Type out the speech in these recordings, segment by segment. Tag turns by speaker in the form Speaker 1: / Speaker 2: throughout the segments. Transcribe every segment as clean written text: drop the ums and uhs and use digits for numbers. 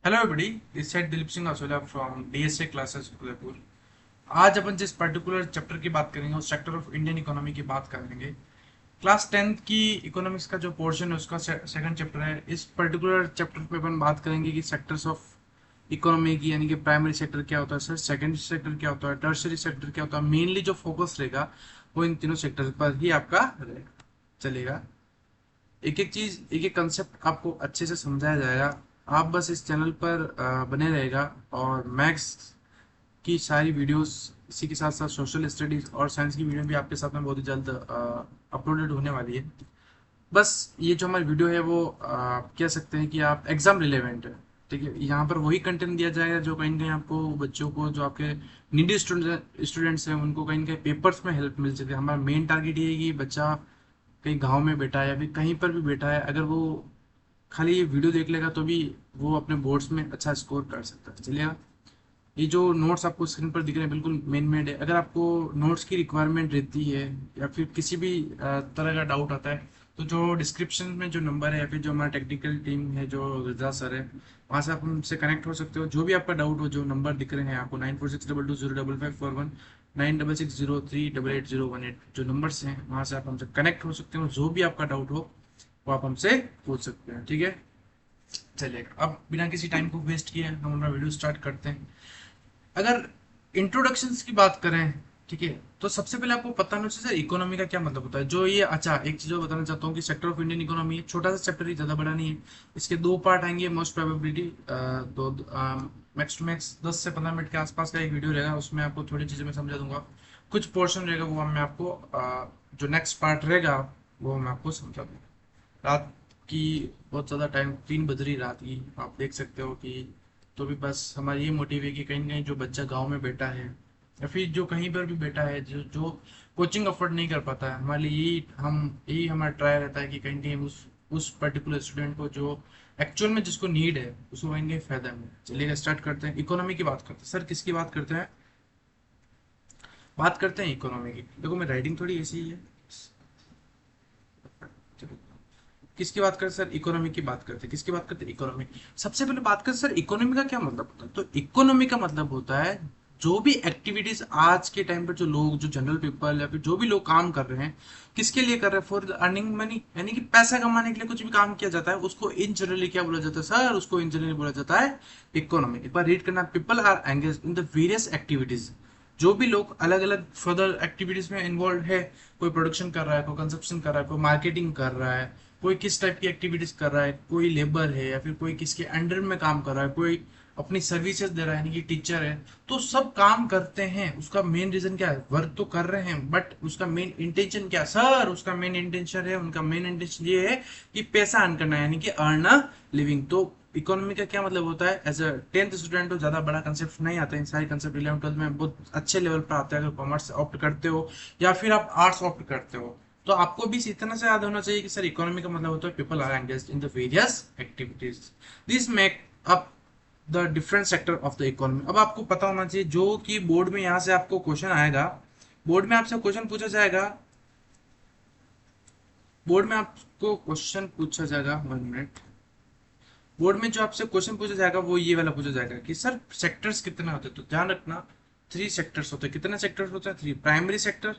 Speaker 1: Hello everybody, this side Dilip Singh Asola from DSA classes Udaipur. आज अपन जिस particular chapter की बात करेंगे उस सेक्टर ऑफ इंडियन इकोनॉमी की बात करेंगे। क्लास 10th की इकोनॉमिक्स का जो पोर्शन है उसका सेकंड चैप्टर है। इस पर्टिकुलर चैप्टर पे अपन बात करेंगे कि सेक्टर्स ऑफ इकोनॉमी की, यानी कि प्राइमरी सेक्टर क्या होता है सर, सेकेंडरी सेक्टर क्या होता है, टर्सरी सेक्टर क्या होता है। मेनली जो फोकस रहेगा वो इन तीनों सेक्टर पर ही आपका चलेगा। एक एक चीज, एक एक कंसेप्ट आपको अच्छे से समझाया जाएगा। आप बस इस चैनल पर बने रहेगा। और मैथ्स की सारी वीडियोस, इसी के साथ साथ सोशल स्टडीज और साइंस की वीडियो भी आपके साथ में बहुत ही जल्द अपलोडेड होने वाली है। बस ये जो हमारी वीडियो है वो कह सकते हैं कि आप एग्जाम रिलेवेंट है। ठीक है, यहाँ पर वही कंटेंट दिया जाएगा जो कहीं ना कहीं आपको बच्चों को, जो आपके नीडी स्टूडेंट्स हैं, उनको कहीं ना कहीं पेपर्स में हेल्प मिल सके। हमारा मेन टारगेट ये है कि बच्चा कहीं गांव में बैठा है या फिर कहीं पर भी बैठा है, अगर वो खाली ये वीडियो देख लेगा तो भी वो अपने बोर्ड्स में अच्छा स्कोर कर सकता है। चलिए, ये जो नोट्स आपको स्क्रीन पर दिख रहे हैं बिल्कुल मेन मेड है। अगर आपको नोट्स की रिक्वायरमेंट रहती है या फिर किसी भी तरह का डाउट आता है तो जो डिस्क्रिप्शन में जो नंबर है या फिर जो हमारा टेक्निकल टीम है, जो रजा सर है, वहाँ से आप हमसे कनेक्ट हो सकते हो। जो भी आपका डाउट हो, जो नंबर दिख रहे हैं आपको 9462205541, 9603880818, जो नंबर्स हैं वहाँ से आप हमसे कनेक्ट हो सकते हो। जो भी आपका डाउट हो वो आप हमसे पूछ सकते हैं। ठीक है, चलिएगा अब बिना किसी टाइम को वेस्ट किए हम अपना वीडियो स्टार्ट करते हैं। अगर इंट्रोडक्शंस की बात करें, ठीक है, तो सबसे पहले आपको पता होना चाहिए सर इकोनॉमी का क्या मतलब होता है। जो ये, अच्छा एक चीज और बताना चाहता हूँ कि सेक्टर ऑफ इंडियन इकोनॉमी छोटा सा चैप्टर ही, ज्यादा बड़ा नहीं है। इसके दो पार्ट आएंगे मोस्ट प्रोबेबिलिटी। दो मैक्स टू मैक्स 10 से 15 मिनट के आसपास का एक वीडियो रहेगा, उसमें आपको थोड़ी चीजें मैं समझा दूंगा। कुछ पोर्शन रहेगा वो मैं आपको जो नेक्स्ट पार्ट रहेगा वो मैं आपको समझा दूंगा। रात की बहुत ज़्यादा टाइम, 3 बज रही रात की, आप देख सकते हो कि, तो भी बस हमारी ये मोटिव है कि कहीं ना कहीं जो बच्चा गांव में बैठा है या फिर जो कहीं पर भी बैठा है, जो जो कोचिंग अफोर्ड नहीं कर पाता है, हमारे लिए यही हमारा ट्राई रहता है कि कहीं ना कहीं उस पर्टिकुलर स्टूडेंट को जो एक्चुअल में जिसको नीड है उसको कहीं ना कहीं फायदा मिले। चलिए स्टार्ट करते हैं। इकोनॉमी की बात करते हैं सर, किसकी बात करते हैं? बात करते हैं इकोनॉमी की। देखो मैं राइटिंग थोड़ी ऐसी ही है। किसकी बात करते सर? इकोनॉमी की बात करते हैं। किसकी बात करते हैं? इकोनॉमी। सबसे पहले बात करते सर इकोनॉमी का क्या मतलब होता है। तो इकोनॉमी का मतलब होता है जो भी एक्टिविटीज आज के टाइम पर जो लोग, जो जनरल पीपल या फिर जो भी लोग काम कर रहे हैं, किसके लिए कर रहे हैं? फॉर अर्निंग मनी, यानी कि पैसा कमाने के लिए कुछ भी काम किया जाता है उसको इन जनरली क्या बोला जाता है सर? उसको इन जनरली बोला जाता है इकोनॉमी। एक बार रीड करना, people are engage in the various activities. जो भी लोग अलग अलग फर्दर एक्टिविटीज में इन्वॉल्व है, कोई प्रोडक्शन कर रहा है, कोई कंजप्शन कर रहा है, कोई मार्केटिंग कर रहा है, कोई किस टाइप की एक्टिविटीज कर रहा है, कोई लेबर है या फिर कोई किसके अंडर में काम कर रहा है, कोई अपनी सर्विसेज दे रहा है, यानी कि टीचर है, तो सब काम करते हैं। उसका मेन रीजन क्या है? वर्क तो कर रहे हैं बट उसका मेन इंटेंशन क्या है सर? उसका मेन इंटेंशन है, उनका मेन इंटेंशन ये है कि पैसा अर्न करना है, यानी कि अर्न अ लिविंग। तो इकोनॉमी का क्या मतलब होता है? एज अ 10th स्टूडेंट हो, ज्यादा बड़ा कंसेप्ट नहीं आता है, सारे कंसेप्ट 11 12 में बहुत अच्छे लेवल पर आते हैं। अगर कॉमर्स ऑप्ट करते हो या फिर आप आर्ट्स ऑप्ट करते हो तो आपको भी इतना से याद होना चाहिए कि सर इकोनॉमी का मतलब होता है people are engaged in the various activities, this make up the different sector of the economy. अब आपको पता होना चाहिए जो कि बोर्ड में यहाँ से आपको क्वेश्चन आएगा, बोर्ड में आपसे क्वेश्चन पूछा जाएगा, बोर्ड में आपको क्वेश्चन पूछा जाएगा, 1 मिनट। बोर्ड में जो आपसे क्वेश्चन पूछा जाएगा वो ये वाला पूछा जाएगा कि सर सेक्टर्स कितने होते हैं। तो ध्यान रखना, 3 सेक्टर्स होते हैं। कितने सेक्टर्स होते हैं? 3। Primary sector,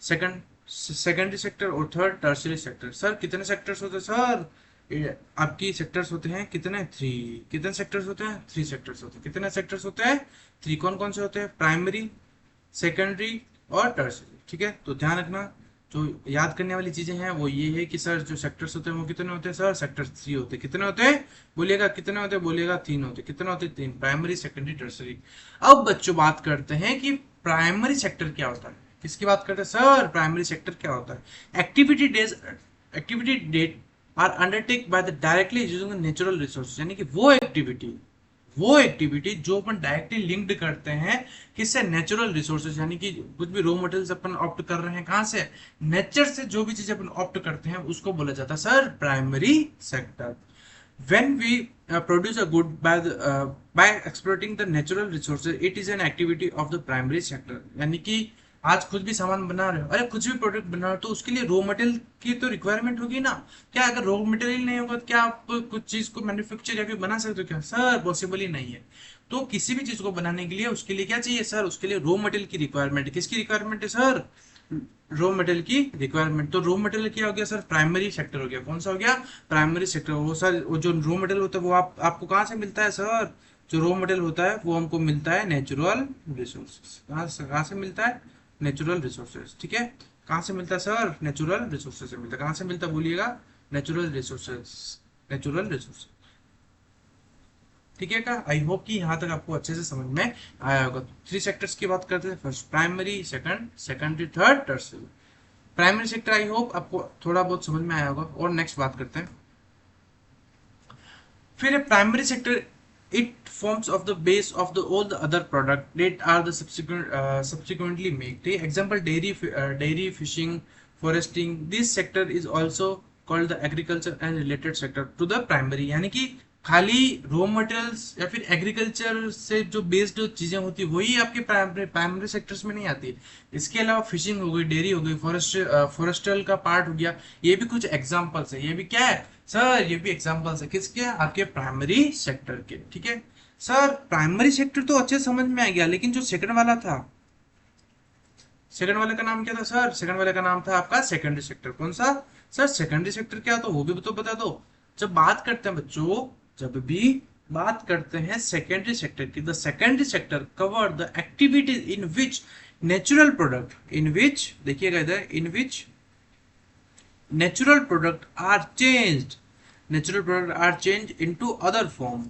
Speaker 1: second secondary sector और थर्ड टर्शियरी सेक्टर। सर कितने सेक्टर्स होते हैं सर? आपकी सेक्टर्स होते हैं कितने? 3। कितने सेक्टर्स होते हैं? 3 सेक्टर्स होते हैं। कितने सेक्टर्स होते हैं? 3। कौन कौन से होते हैं? प्राइमरी, सेकेंडरी और टर्शियरी। ठीक है, तो ध्यान रखना। जो याद करने वाली चीजें हैं वो ये है कि सर जो सेक्टर्स होते हैं वो कितने होते हैं सर? सेक्टर 3 होते हैं। कितने होते हैं बोलिएगा? कितने होते हैं बोलिएगा? 3 होते हैं। कितने होते हैं? 3। Primary, secondary, tertiary. अब बच्चों बात करते हैं कि प्राइमरी सेक्टर क्या होता है। किसकी बात करते हैं सर? प्राइमरी सेक्टर क्या होता है? Activity that are undertake by the directly using natural resource, यानी कि वो एक्टिविटी जो अपन डायरेक्टली लिंक्ड करते हैं किससे? नेचुरल रिसोर्सेज, यानी कि कुछ भी रॉ मटेरियल्स अपन ऑप्ट कर रहे हैं कहां से? नेचर से। जो भी चीज अपन ऑप्ट करते हैं उसको बोला जाता है sir primary sector. when we produce a good by exploiting the natural resources, it is an activity of the primary sector, यानी कि आज कुछ भी सामान बना रहे हो, अरे कुछ भी प्रोडक्ट बना रहे हो तो उसके लिए रॉ मटेरियल की तो रिक्वायरमेंट होगी ना। क्या अगर रॉ मटेरियल नहीं होगा तो क्या आप कुछ चीज को मैन्युफैक्चर या फिर बना सकते हो क्या सर? पॉसिबल ही नहीं है। तो किसी भी चीज को बनाने के लिए उसके लिए क्या चाहिए सर? उसके लिए रॉ मटेरियल की रिक्वायरमेंट। किसकी रिक्वायरमेंट है सर? रॉ मटेरियल की रिक्वायरमेंट। तो रॉ मटेरियल क्या हो गया सर? प्राइमरी सेक्टर हो गया। कौन सा हो गया? Primary sector. वो सर वो जो रॉ मटेरियल होता है वो आपको कहाँ से मिलता है सर? जो रॉ मटेरियल होता है वो हमको मिलता है नेचुरल रिसोर्सेज। कहाँ से मिलता है? Natural resources. ठीक है, कहाँ से मिलता है सर? नेचुरल रिसोर्सेज से मिलता है। कहाँ से मिलता है बोलिएगा? Natural resources. Natural resources. ठीक है का? आई होप कि यहाँ तक आपको अच्छे से समझ में आया होगा। थ्री सेक्टर्स की बात करते हैं, first primary, second secondary, third tertiary. Primary sector I hope आपको थोड़ा बहुत समझ में आया होगा। और नेक्स्ट बात करते हैं। फिर primary sector, it forms of the base of the all the other product that are the subsequently made. ठीक है, example dairy, fishing, foresting. This sector is also called the agriculture and related sector to the primary। यानी कि खाली raw materials या फिर agriculture से जो based चीजें होती है वही आपके प्राइमरी सेक्टर्स में नहीं आती। इसके अलावा फिशिंग हो गई, डेयरी हो गई, फॉरेस्ट्रल का पार्ट हो गया। ये भी कुछ एग्जांपल्स है। ये भी क्या है सर? ये भी एग्जांपल्स है किसके? आपके प्राइमरी सेक्टर के। ठीक है सर, प्राइमरी सेक्टर तो अच्छे समझ में आ गया, लेकिन जो सेकंड वाला था, सेकंड वाले का नाम क्या था सर? सेकंड वाले का नाम था आपका सेकेंडरी सेक्टर। कौन सा सर? सेकेंडरी सेक्टर क्या तो वो भी तो बता दो। जब बात करते हैं बच्चों, जब भी बात करते हैं सेकेंडरी सेक्टर की, the secondary sector cover the activities in which natural product, in which, देखिएगा इधर, इन विच natural product are changed, natural product are changed into other form।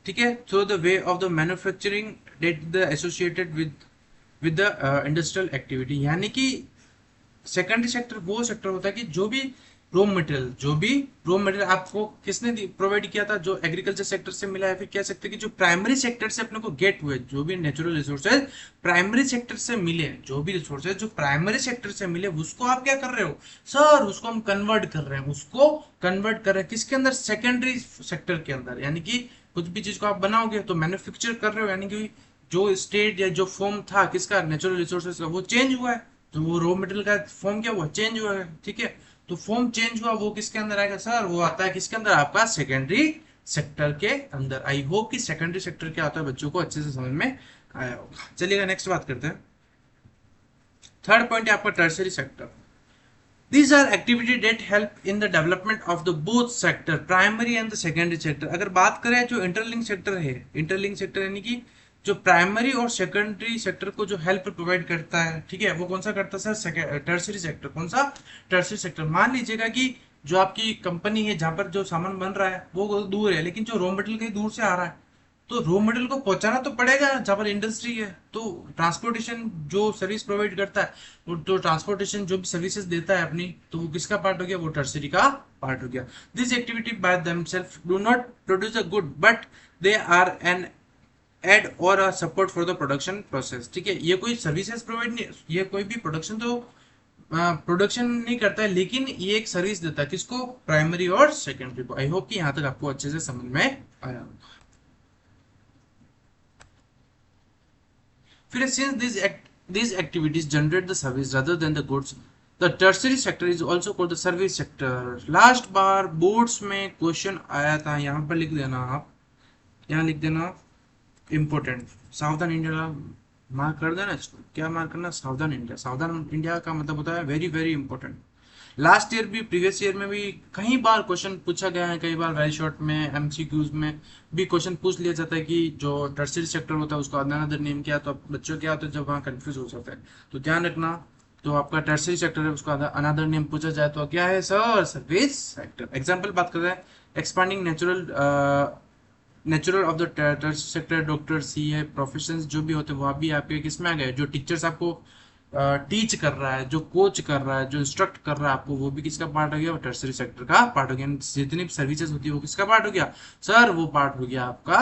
Speaker 1: ठीक है, through the way of the manufacturing that the associated with the industrial activity। यानी कि secondary sector वो sector होता है कि जो भी रॉ मटेरियल आपको किसने प्रोवाइड किया था, जो एग्रीकल्चर सेक्टर से मिला है, फिर कह सकते हैं कि जो प्राइमरी सेक्टर से अपने को गेट हुए, जो भी नेचुरल रिसोर्सेज प्राइमरी सेक्टर से मिले, जो भी रिसोर्सेज जो प्राइमरी सेक्टर से मिले उसको आप क्या कर रहे हो सर? उसको हम कन्वर्ट कर रहे हैं, उसको कन्वर्ट कर रहे हैं किसके अंदर? सेकेंडरी सेक्टर के अंदर। यानी कि कुछ भी चीज को आप बनाओगे तो मैन्युफैक्चर कर रहे हो, यानी कि जो स्टेट या जो फॉर्म था किसका? नेचुरल रिसोर्सेज का, वो चेंज हुआ है। तो वो रॉ मटेरियल का फॉर्म क्या हुआ? चेंज हुआ है। ठीक है, तो फॉर्म चेंज हुआ, वो किसके अंदर आएगा सर? वो आता है किसके अंदर? आपका सेकेंडरी सेक्टर के अंदर। आई होप कि सेकेंडरी सेक्टर क्या होता है बच्चों को अच्छे से समझ में आया होगा। चलिएगा नेक्स्ट बात करते हैं। थर्ड पॉइंट है आपका tertiary sector. These are activities that help in the development of the both sector, primary and the secondary sector। अगर बात करें जो इंटरलिंक सेक्टर है, इंटरलिंक सेक्टर यानी कि जो प्राइमरी और सेकेंडरी सेक्टर को जो हेल्प प्रोवाइड करता है, ठीक है, वो कौन सा करता है सर? Tertiary sector. कौन सा? Tertiary sector. मान लीजिएगा कि जो आपकी कंपनी है जहां पर जो सामान बन रहा है वो दूर है, लेकिन जो रॉ मटेरियल कहीं दूर से आ रहा है, तो रॉ मटेरियल को पहुंचाना तो पड़ेगा जहां पर इंडस्ट्री है। तो ट्रांसपोर्टेशन जो सर्विस प्रोवाइड करता है, वो तो ट्रांसपोर्टेशन जो भी सर्विसेज देता है अपनी, तो वो किसका पार्ट हो गया? वो टर्सरी का पार्ट हो गया। This activity by themselves do not produce a good, but they are an aid or a support for the production process. ठीक है, ये कोई सर्विसेज प्रोवाइड नहीं, ये कोई भी प्रोडक्शन तो प्रोडक्शन नहीं करता है, लेकिन ये एक सर्विस देता है किसको? प्राइमरी और सेकेंडरी को। आई होप कि यहाँ तक आपको अच्छे से समझ में आया। फिर since these activities generate the service rather than the goods, the tertiary sector is also called the service sector। Last bar boards में क्वेश्चन आया था, यहाँ पर लिख देना आप, यहाँ लिख देना इम्पोर्टेंट, सावधान इंडिया मार्क कर देना इसको। क्या मार्क करना? सावधान इंडिया। सावधान इंडिया का मतलब होता है very very important. Last year भी, प्रीवियस ईयर में भी कई बार क्वेश्चन पूछा गया है, कई बार वेरी शॉर्ट में, एमसीक्यूज में भी क्वेश्चन पूछ लिया जाता है कि जो टर्सरी सेक्टर होता है उसका अनदर नेम क्या है। तो बच्चों क्या होता है जब वहाँ कंफ्यूज हो जाता है, तो ध्यान रखना। तो आपका टर्सरी सेक्टर है, उसका अनदर नेम पूछा जाए तो क्या है सर? Service sector. एग्जाम्पल बात कर रहे हैं, expanding natural of the tertiary sector, doctor, CA, professions जो भी होते हैं वहाँ भी आपके किस में आ गए? जो टीचर्स आपको टीच कर रहा है, जो कोच कर रहा है, जो इंस्ट्रक्ट कर रहा है आपको, वो भी किसका पार्ट हो गया? वो टर्सरी सेक्टर का पार्ट हो गया। जितनी भी सर्विसेज होती है वो किसका पार्ट हो गया सर? वो पार्ट हो गया आपका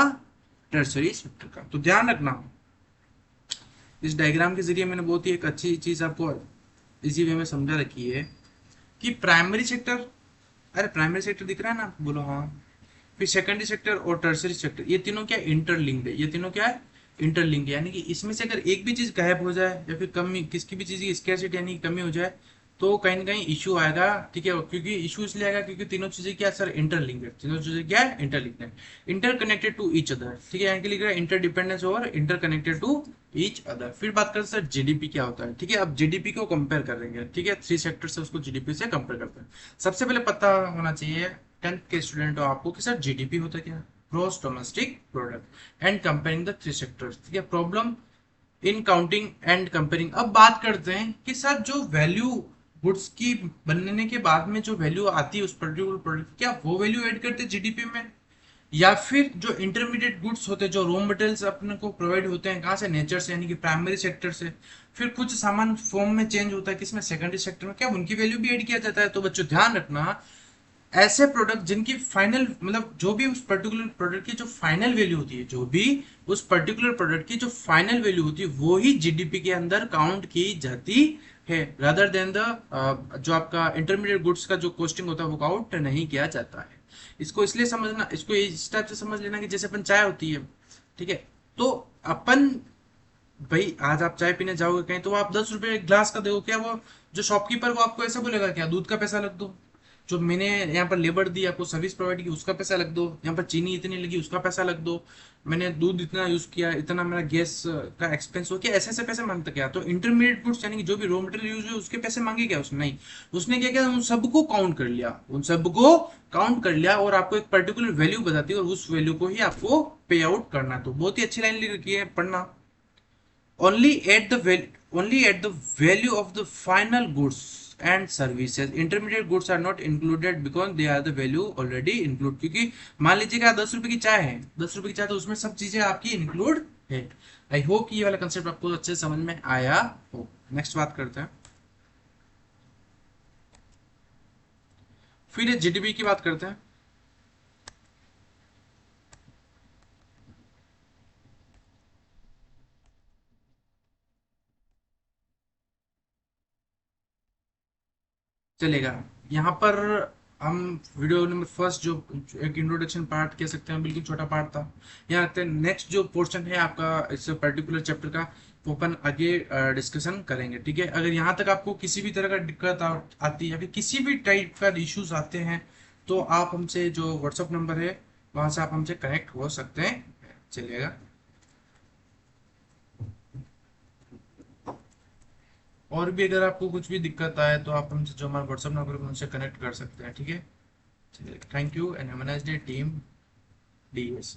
Speaker 1: टर्सरी सेक्टर का। तो ध्यान रखना, इस डायग्राम के जरिए मैंने बहुत ही एक अच्छी चीज आपको इसी वे में समझा रखी है कि प्राइमरी सेक्टर, अरे प्राइमरी सेक्टर दिख रहा है ना? बोलो हाँ। फिर सेकेंडरी सेक्टर और टर्सरी सेक्टर, ये तीनों क्या इंटरलिंक्ड है? ये तीनों क्या है? इंटरलिंक, यानी कि इसमें से अगर एक भी चीज गायब हो जाए या फिर कमी, किसी भी चीज की स्कैरसिटी यानी कि कमी हो जाए, तो कहीं ना कहीं इशू आएगा। ठीक है, क्योंकि इशू इसलिए आएगा क्योंकि तीनों चीजें क्या सर, इंटरलिंक्ड है। तीनों चीजें क्या है, इंटरलिंक्ड है, इंटरकनेक्टेड टू ईच अदर। ठीक है, यहाँ के लिए इंटरडिपेंडेंस और इंटरकनेक्टेड टू ईच अदर। फिर बात करें सर जीडीपी क्या होता है। ठीक है, अब जीडीपी को कंपेयर करेंगे। ठीक है, थ्री सेक्टर से उसको जीडीपी से कंपेयर करते हैं। सबसे पहले पता होना चाहिए 10th के स्टूडेंट हो आपको कि सर जीडीपी होता क्या है, gross domestic product, and comparing the three sectors. ठीक है, problem in counting and comparing. अब बात करते हैं कि सर जो वैल्यू गुड्स की बनने के बाद में जो वैल्यू आती है उस पर्टिकुलर प्रोडक्ट, क्या वो वैल्यू ऐड करते हैं जीडीपी में, या फिर जो इंटरमीडिएट गुड्स होते हैं, जो रॉ मटेरियल्स अपने को प्रोवाइड होते हैं कहाँ से, नेचर से, यानी कि प्राइमरी सेक्टर से, फिर कुछ सामान फॉर्म में चेंज होता है किसमें, सेकेंडरी सेक्टर में, क्या उनकी वैल्यू भी ऐड किया जाता है। तो बच्चों ध्यान रखना, ऐसे प्रोडक्ट जिनकी फाइनल मतलब जो भी उस पर्टिकुलर प्रोडक्ट की जो फाइनल वैल्यू होती है, जो भी उस पर्टिकुलर प्रोडक्ट की जो फाइनल वैल्यू होती है, वो ही जीडीपी के अंदर काउंट की जाती है, रादर देन द जो आपका इंटरमीडिएट गुड्स का जो कॉस्टिंग होता है वो काउंट नहीं किया जाता है। इसको इसलिए समझना, इसको इस टाइप से समझ लेना कि जैसे अपन चाय होती है। ठीक है, तो अपन, भाई आज आप चाय पीने जाओगे कहीं तो आप 10 रुपए ग्लास का देखो, क्या वो जो शॉपकीपर वो आपको ऐसा बोलेगा क्या दूध का पैसा लग दो, जो मैंने यहाँ पर लेबर दी आपको सर्विस प्रोवाइड की उसका पैसा लग दो, यहाँ पर चीनी इतनी लगी उसका पैसा लग दो, मैंने दूध इतना यूज किया, इतना मेरा गैस का एक्सपेंस हो, क्या ऐसे ऐसे पैसे मांगता क्या। तो इंटरमीडिएट गुड्स यानी कि जो भी रॉ मटेरियल यूज हुए उसके पैसे मांगे क्या उसने, नहीं, उसने क्या किया, उन सबको काउंट कर लिया, उन सबको काउंट कर लिया और आपको एक पर्टिकुलर वैल्यू बताती है और उस वैल्यू को ही आपको पे आउट करना। तो बहुत ही अच्छी लाइन लिख रखी है, पढ़ना। Only at the value of the final goods and services, intermediate goods are not included because they are the value already include। क्योंकि मान लीजिए कि 10 रुपए की चाय है, 10 रुपए की चाय, तो उसमें सब चीजें आपकी इंक्लूड है। आई होप कि ये वाला कंसेप्ट आपको अच्छे से समझ में आया हो। नेक्स्ट बात करते हैं, फिर जीडीपी की बात करते हैं। चलेगा, यहाँ पर हम वीडियो नंबर फर्स्ट जो एक इंट्रोडक्शन पार्ट कह सकते हैं, बिल्कुल छोटा पार्ट था। यहाँ आते हैं नेक्स्ट जो पोर्शन है आपका इस पर्टिकुलर चैप्टर का, वो अपन आगे डिस्कशन करेंगे। ठीक है, अगर यहाँ तक आपको किसी भी तरह का दिक्कत आती है या फिर किसी भी टाइप का इश्यूज आते हैं, तो आप हमसे जो व्हाट्सअप नंबर है वहां से आप हमसे कनेक्ट हो सकते हैं। चलिएगा, और भी अगर आपको कुछ भी दिक्कत आए तो आप हमसे जो हमारा व्हाट्सअप नंबर है उनसे कनेक्ट कर सकते हैं। ठीक है, चलिए, thank you and have a nice day team DS.